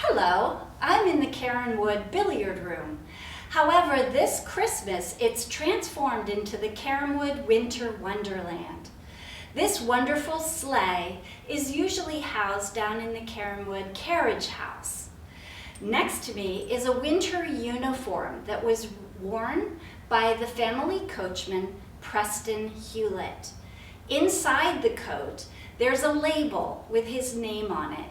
Hello, I'm in the Cairnwood billiard room. However, this Christmas it's transformed into the Cairnwood Winter Wonderland. This wonderful sleigh is usually housed down in the Cairnwood carriage house. Next to me is a winter uniform that was worn by the family Coachman Preston Hewlett. Inside the coat, there's a label with his name on it,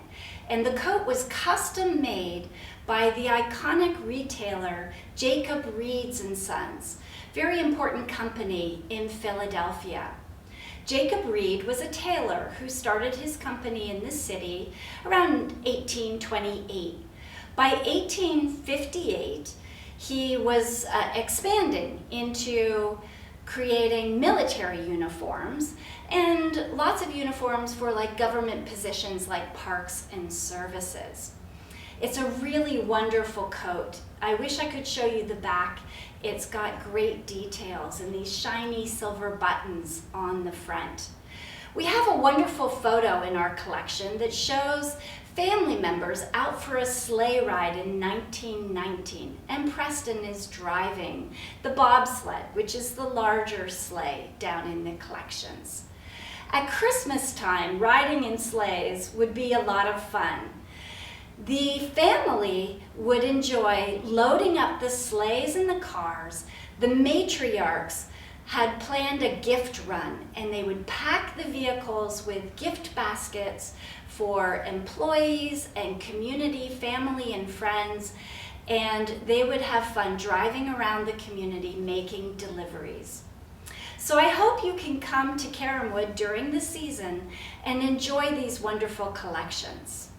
and the coat was custom made by the iconic retailer Jacob Reeds & Sons, very important company in Philadelphia. Jacob Reed was a tailor who started his company in the city around 1828. By 1858, he was expanding into creating military uniforms and lots of uniforms for like government positions like parks and services. It's a really wonderful coat. I wish I could show you the back. It's got great details and these shiny silver buttons on the front. We have a wonderful photo in our collection that shows family members out for a sleigh ride in 1919, and Preston is driving the bobsled, which is the larger sleigh down in the collections. At Christmas time, riding in sleighs would be a lot of fun. The family would enjoy loading up the sleighs and the cars. The matriarchs had planned a gift run, and they would pack the vehicles with gift baskets for employees and community, family and friends, and they would have fun driving around the community making deliveries. So I hope you can come to Cairnwood during the season and enjoy these wonderful collections.